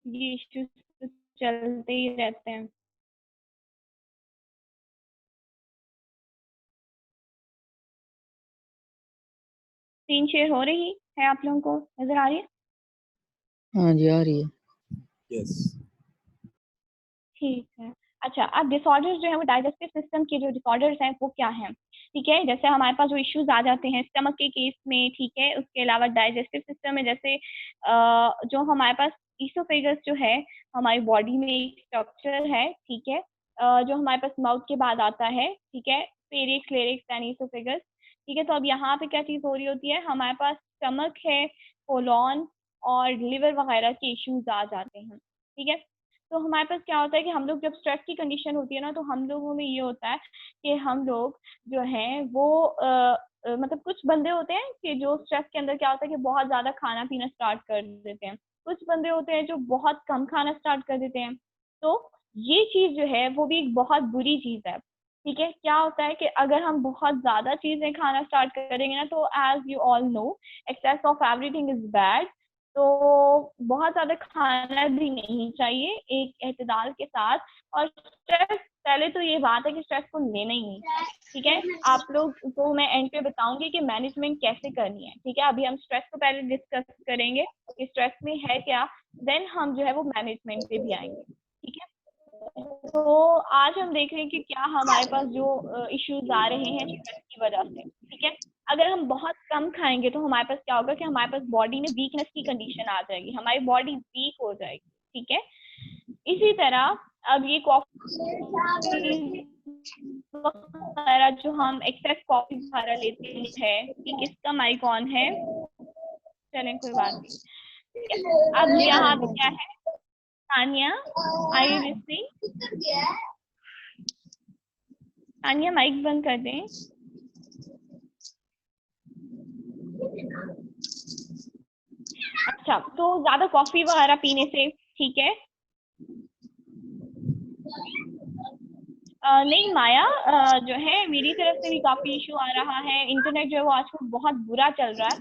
ये इश्यूज तो चलते ही रहते हैं। स्क्रीन शेयर हो रही है, आप लोगों को नजर आ रही है? हाँ जी आ रही है। यस। ठीक है। अच्छा, अब डिसऑर्डर्स जो है वो डाइजेस्टिव सिस्टम के जो डिसऑर्डर्स हैं वो क्या हैं? ठीक है, जैसे हमारे पास जो इश्यूज आ जाते हैं स्टमक के केस में, ठीक है, उसके अलावा डाइजेस्टिव सिस्टम में जैसे जो हमारे पास ईसोफेगस जो है हमारी बॉडी में एक स्ट्रक्चर है, ठीक है, जो हमारे पास माउथ के बाद आता है, ठीक है, फेरिक्स, लेरिक्स एंड ईसोफेगस। ठीक है, तो अब यहाँ पे क्या चीज़ हो रही होती है, हमारे पास स्टमक है, कोलॉन और लिवर वगैरह के इश्यूज आ जाते हैं। ठीक है, तो हमारे पास क्या होता है कि हम लोग जब स्ट्रेस की कंडीशन होती है ना, तो हम लोगों में ये होता है कि हम लोग जो हैं वो मतलब कुछ बंदे होते हैं कि जो स्ट्रेस के अंदर क्या होता है कि बहुत ज़्यादा खाना पीना स्टार्ट कर देते हैं, कुछ बंदे होते हैं जो बहुत कम खाना स्टार्ट कर देते हैं। तो ये चीज़ जो है वो भी एक बहुत बुरी चीज़ है। ठीक है, क्या होता है कि अगर हम बहुत ज़्यादा चीज़ें खाना स्टार्ट करेंगे ना, तो as you all know excess of everything is bad. तो बहुत ज़्यादा खाना भी नहीं चाहिए, एक एहतिदाल के साथ। और स्ट्रेस, पहले तो ये बात है कि स्ट्रेस को लेना ही नहीं है। ठीक है, आप लोग को मैं एंड पे बताऊंगी कि मैनेजमेंट कैसे करनी है। ठीक है, अभी हम स्ट्रेस को पहले डिस्कस करेंगे कि स्ट्रेस में है क्या, देन हम जो है वो मैनेजमेंट पे भी आएंगे। ठीक है, तो आज हम देख रहे हैं कि क्या हमारे पास जो इश्यूज आ रहे हैं स्ट्रेस की वजह से। ठीक है, अगर हम बहुत कम खाएंगे तो हमारे पास क्या होगा कि हमारे पास बॉडी में वीकनेस की कंडीशन आ जाएगी, हमारी बॉडी वीक हो जाएगी। ठीक है, इसी तरह अब ये कॉफी वगैरह जो हम एक्सेस कॉफी वगैरह लेते हैं, कि किसका माइक ऑन है? चलें, कोई बात नहीं। ठीक है, अब यहाँ पे क्या है, Tania, are you listening? Tania mic बंद कर दें। अच्छा, तो ज्यादा कॉफी वगैरह पीने से, ठीक है, नहीं माया, जो है मेरी तरफ से भी काफी इशू आ रहा है, इंटरनेट जो है वो आजकल बहुत बुरा चल रहा है,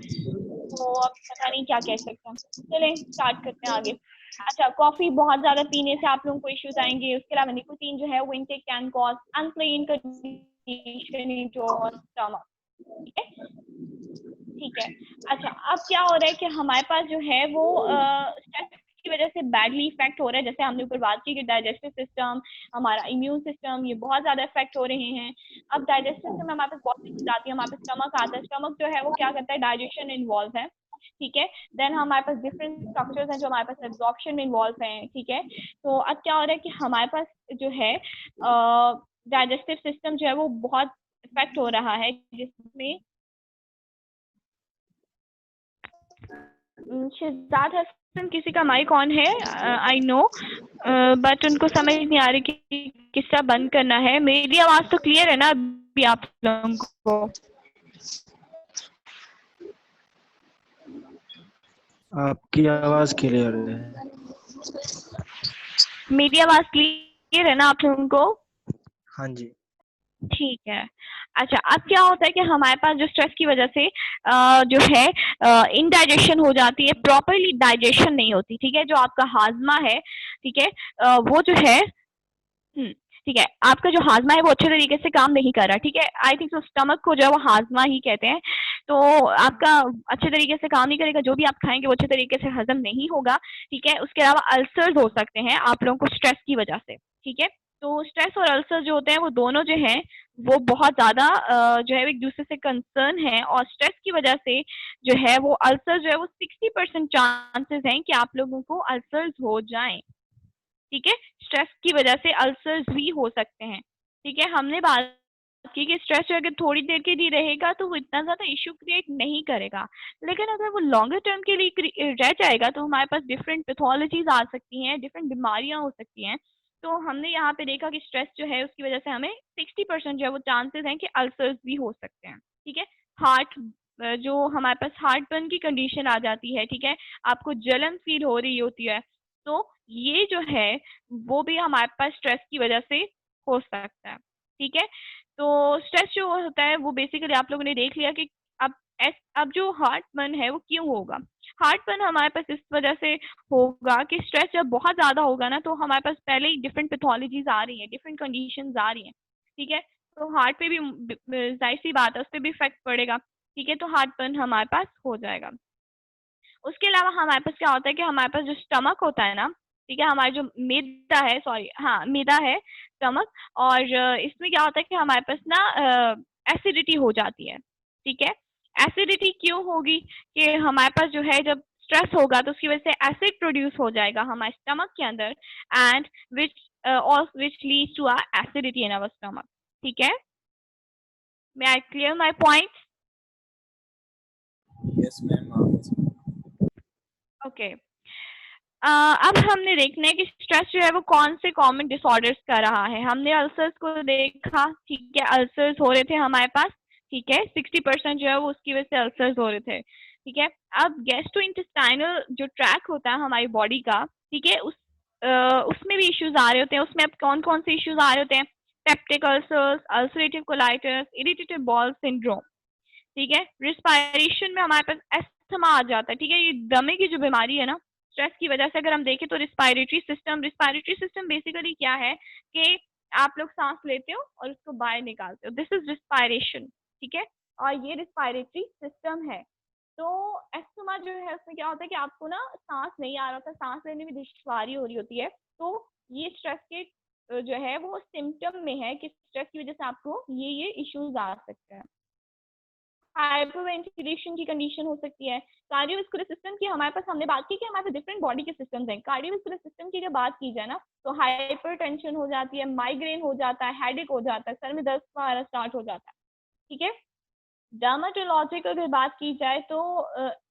तो अब पता नहीं क्या कह सकते हैं। चलें स्टार्ट करते हैं आगे। अच्छा, कॉफी बहुत ज्यादा पीने से आप लोगों को इश्यूज आएंगे। उसके अलावा निकोटीन जो है वो intake can cause unplanned condition in your stomach. ठीक है, ठीक है। अच्छा, अब क्या हो रहा है कि हमारे पास जो है वो स्ट्रेस की वजह से बैडली इफेक्ट हो रहा है। जैसे हमने ऊपर बात की कि डाइजेस्टिव सिस्टम, हमारा इम्यून सिस्टम, ये बहुत ज़्यादा इफेक्ट हो रहे हैं। अब डाइजेस्टिव सिस्टम में हमारे पास बहुत सी चीज़ आती है, हमारे पास स्टमक आता है, स्टमक जो है वो क्या करता है, डाइजेशन इन्वॉल्व है। ठीक है, देन हमारे पास डिफरेंट स्ट्रक्चर्स हैं जो हमारे पास एब्जॉर्प्शन में इन्वॉल्व हैं। ठीक है, तो अब क्या हो रहा है कि हमारे पास जो है डाइजेस्टिव सिस्टम जो है वो बहुत इफेक्ट हो रहा है, जिसमें शिजात हसन किसी का माइक ऑन है, आई नो, बट उनको समझ नहीं आ रही कि किसका बंद करना है। मेरी आवाज तो क्लियर है ना अभी आप लोगों को? आपकी आवाज क्लियर है। मेरी आवाज क्लियर है ना आप लोगों को? हाँ जी। ठीक है। अच्छा, अब क्या होता है कि हमारे पास जो स्ट्रेस की वजह से जो है इनडाइजेशन हो जाती है, प्रॉपरली डाइजेशन नहीं होती। ठीक है, जो आपका हाजमा है, ठीक है, वो जो है ठीक है, आपका जो हाजमा है वो अच्छे तरीके से काम नहीं कर रहा। ठीक है, आई थिंक सो स्टमक को जो है वो हाजमा ही कहते हैं। तो आपका अच्छे तरीके से काम नहीं करेगा, जो भी आप खाएंगे वो अच्छे तरीके से हजम नहीं होगा। ठीक है, उसके अलावा अल्सर्स हो सकते हैं आप लोगों को स्ट्रेस की वजह से। ठीक है, तो स्ट्रेस और अल्सर जो होते हैं वो दोनों जो हैं वो बहुत ज़्यादा जो है एक दूसरे से कंसर्न है, और स्ट्रेस की वजह से जो है वो अल्सर जो है वो 60% चांसेस हैं कि आप लोगों को अल्सर्स हो जाएं। ठीक है, स्ट्रेस की वजह से अल्सर्स भी हो सकते हैं। ठीक है, हमने बात की कि स्ट्रेस अगर थोड़ी देर के लिए रहेगा तो वो इतना ज़्यादा इशू क्रिएट नहीं करेगा, लेकिन अगर वो लॉन्गर टर्म के लिए रह जाएगा तो हमारे पास डिफरेंट पैथोलॉजीज आ सकती हैं, डिफरेंट बीमारियां हो सकती हैं। तो हमने यहाँ पे देखा कि स्ट्रेस जो है उसकी वजह से हमें 60% जो है वो चांसेस हैं कि अल्सर्स भी हो सकते हैं। ठीक है, हार्ट जो हमारे पास हार्ट बर्न की कंडीशन आ जाती है, ठीक है, आपको जलन फील हो रही होती है, तो ये जो है वो भी हमारे पास स्ट्रेस की वजह से हो सकता है। ठीक है, तो स्ट्रेस जो होता है वो बेसिकली आप लोगों ने देख लिया कि अब अब जो हार्ट बर्न है वो क्यों होगा। हार्टबर्न हमारे पास इस वजह से होगा कि स्ट्रेस जब बहुत ज़्यादा होगा ना, तो हमारे पास पहले ही डिफरेंट पैथोलॉजीज आ रही हैं, डिफरेंट कंडीशंस आ रही हैं, ठीक है। तो हार्ट पे भी जाहिर सी बात है, उस पर भी इफेक्ट पड़ेगा, ठीक है। तो हार्टबर्न हमारे पास हो जाएगा। उसके अलावा हमारे पास क्या होता है कि हमारे पास जो स्टमक होता है ना, ठीक है, हमारा जो मैदा है, सॉरी हाँ मैदा है स्टमक, और इसमें क्या होता है कि हमारे पास ना एसिडिटी हो जाती है, ठीक है। एसिडिटी क्यों होगी कि हमारे पास जो है जब स्ट्रेस होगा तो उसकी वजह से एसिड प्रोड्यूस हो जाएगा हमारे स्टमक के अंदर, and which leads to acidity in our stomach, ठीक है। May I clear my point? Yes, ma'am. Okay. अब हमने देखना है कि स्ट्रेस जो है वो कौन से कॉमन डिसऑर्डर्स कर रहा है। हमने अल्सर्स को देखा, ठीक है, अल्सर्स हो रहे थे हमारे पास, ठीक है, 60% जो है वो उसकी वजह से अल्सर्स हो रहे थे, ठीक है। अब गैस्ट्रोइंटेस्टाइनल जो ट्रैक होता है हमारी बॉडी का, ठीक है, उसमें भी इश्यूज आ रहे होते हैं। उसमें अब कौन कौन से इश्यूज आ रहे होते हैं? Peptic ulcers, ulcerative colitis, irritative ball syndrome, ठीक है। रिस्पायरेशन में हमारे पास अस्थमा आ जाता है, ठीक है। ये दमे की जो बीमारी है ना, स्ट्रेस की वजह से अगर हम देखें तो रिस्पायरेटरी सिस्टम बेसिकली क्या है कि आप लोग सांस लेते हो और उसको बाहर निकालते हो, दिस इज रिस्पायरेशन, ठीक है। और ये रिस्पायरेटरी सिस्टम है। तो अस्थमा जो है उसमें क्या होता है कि आपको ना सांस नहीं आ रहा होता, सांस लेने में दुश्वारी हो रही होती है, तो ये स्ट्रेस के जो है वो सिम्टम में है कि स्ट्रेस की वजह से आपको ये इश्यूज आ सकते हैं। हाइपरवेंटिलेशन की कंडीशन हो सकती है। कार्डियोवैस्कुलर सिस्टम की हमारे पास हमने बात की कि हमारे पास डिफरेंट बॉडी के सिस्टम्स हैं। कार्डियोवैस्कुलर सिस्टम की अगर बात की जाए ना, तो हाइपरटेंशन हो जाती है, माइग्रेन हो जाता है, हेडेक हो जाता है, सर में दर्द वगैरह स्टार्ट हो जाता है, ठीक है। डर्माटोलॉजिक अगर बात की जाए तो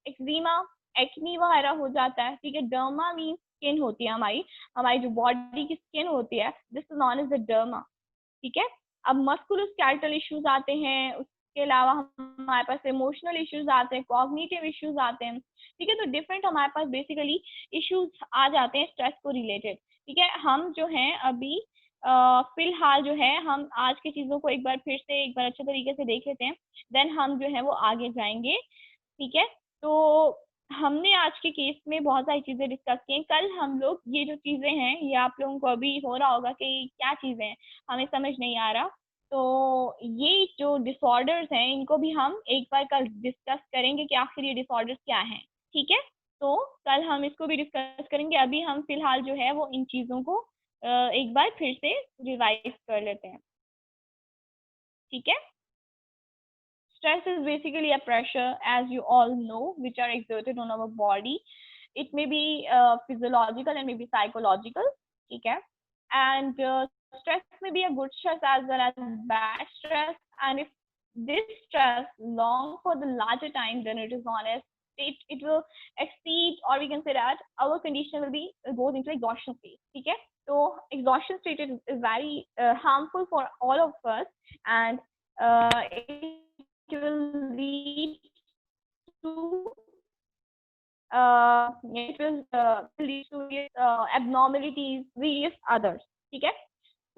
एक्जिमा, एक्नी वगैरह हो जाता है, ठीक है। डर्मा मीन स्किन होती है हमारी हमारी जो बॉडी की स्किन होती है, this is known as the derma, ठीक है। अब मस्कुलोस्केलेटल इश्यूज आते हैं, उसके अलावा हमारे पास इमोशनल इश्यूज आते हैं, कॉग्निटिव इश्यूज आते हैं, ठीक है। तो डिफरेंट हमारे पास बेसिकली इश्यूज आ जाते हैं स्ट्रेस को रिलेटेड, ठीक है। हम जो हैं अभी फिलहाल जो है हम आज की चीज़ों को एक बार फिर से एक बार अच्छे तरीके से देख लेते हैं, देन हम जो है वो आगे जाएंगे, ठीक है। तो हमने आज के केस में बहुत सारी चीज़ें डिस्कस की हैं। कल हम लोग ये जो चीज़ें हैं ये आप लोगों को अभी हो रहा होगा कि क्या चीज़ें हैं, हमें समझ नहीं आ रहा। तो ये जो डिसऑर्डर्स हैं इनको भी हम एक बार कल डिस्कस करेंगे कि आखिर ये डिसऑर्डर्स क्या हैं, ठीक है। तो कल हम इसको भी डिस्कस करेंगे। अभी हम फिलहाल जो है वो इन चीज़ों को एक बार फिर से रिवाइज कर लेते हैं, ठीक है। Stress is basically a pressure, as you all know, which are exerted on our body. It may be physiological and maybe psychological, okay? And stress may be a good stress as well as bad stress. And if this stress long for the larger time, then it is honest. It will exceed, or we can say that our condition will be goes into exhaustion state. Okay, so exhaustion state is very harmful for all of us, and it will lead to it will lead to abnormalities, various others, ठीक है।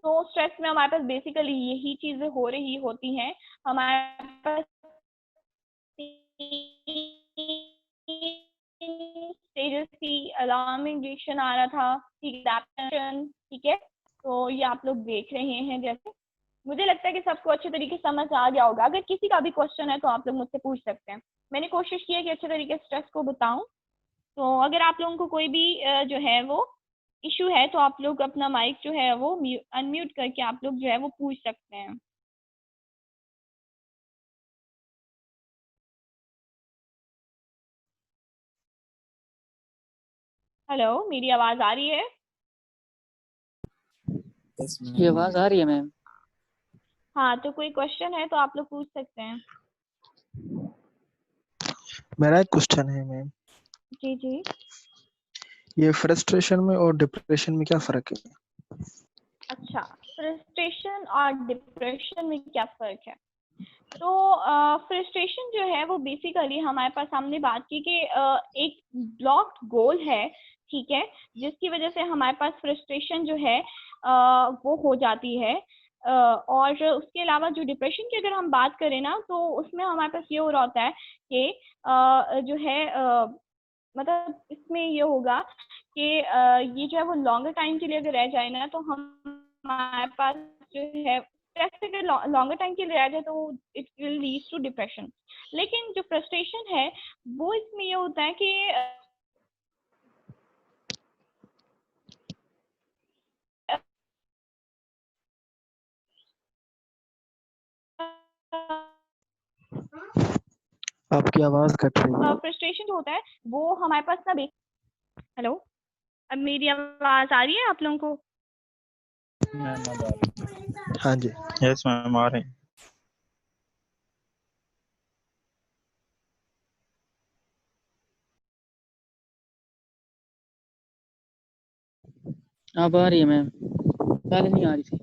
तो stress में हमारे पास basically यही चीजें हो रही होती हैं। हमारे पास स्टेजेस की अलार्मिंग रिएक्शन आ रहा था, ठीक है। तो ये आप लोग देख रहे हैं। जैसे मुझे लगता है कि सबको अच्छे तरीके से समझ आ गया होगा। अगर किसी का भी क्वेश्चन है तो आप लोग मुझसे पूछ सकते हैं। मैंने कोशिश की है कि अच्छे तरीके से स्ट्रेस को बताऊं। तो अगर आप लोगों को कोई भी जो है वो इशू है तो आप लोग अपना माइक जो है वो अनम्यूट करके आप लोग जो है वो पूछ सकते हैं। हेलो, मेरी आवाज आ रही है? Yes, ये ma'am. आवाज आ रही है मैम? हाँ, तो कोई क्वेश्चन है तो आप लोग पूछ सकते हैं। मेरा एक क्वेश्चन है मैम, जी जी। ये फ्रस्ट्रेशन में और डिप्रेशन में क्या फर्क है? अच्छा, फ्रस्ट्रेशन और डिप्रेशन में क्या फर्क है? तो फ्रस्ट्रेशन जो है वो बेसिकली हमारे पास हमने बात की कि एक ब्लॉक्ड गोल है, ठीक है, जिसकी वजह से हमारे पास फ्रस्ट्रेशन जो है वो हो जाती है। और उसके अलावा जो डिप्रेशन की अगर हम बात करें ना, तो उसमें हमारे पास ये हो रहा होता है कि जो है मतलब इसमें ये होगा कि ये जो है वो लॉन्गर टाइम के लिए अगर रह जाए ना, तो हमारे पास जो है अगर लॉन्गर टाइम के लिए रह जाए तो it will lead to depression. लेकिन जो फ्रस्ट्रेशन है वो इसमें ये होता है कि आपकी आवाज कट रही है। फ्रस्ट्रेशन जो होता है वो हमारे पास ना हेलो, अब मेरी आवाज आ रही है आप लोगों को? मैम अब आ रही हाँ जी। है। यस मैम आ रही है। अब आ रही है मैम, पहले नहीं आ रही थी।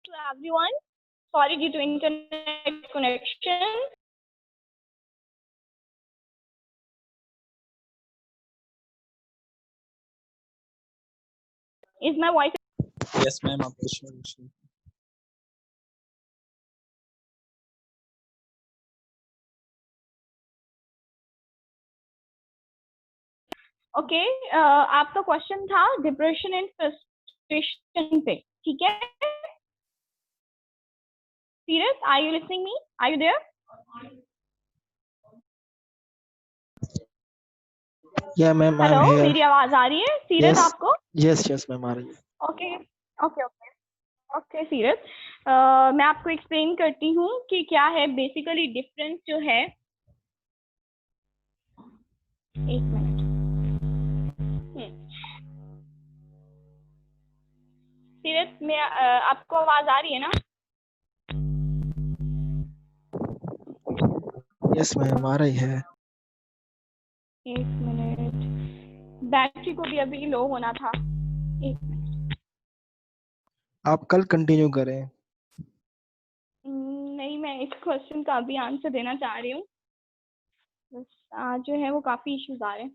To everyone, sorry due to internet connection. Is my voice? Yes ma'am आप पूछिए। ओके, आपका क्वेश्चन था डिप्रेशन एंड फ्रस्ट्रेशन पे, ठीक है? Serious, are you listening me? Are you there? Yeah ma'am, I am hello, here. मेरी आवाज आ रही है सीरियस यस आपको? यस यस मैम, आ रही है। Okay okay okay okay serious, मैं आपको एक्सप्लेन करती हूँ कि क्या है बेसिकली डिफरेंस जो है। एक मिनट। सीरियस में आपको आवाज आ रही है ना? यस मैम, आ रही है। एक मिनट, बैटरी को भी अभी लो होना था। एक मिनट। आप कल कंटिन्यू करें। नहीं, मैं इस क्वेश्चन का अभी आंसर देना चाह रही हूँ। बस आज जो है वो काफी इश्यूज आ रहे हैं।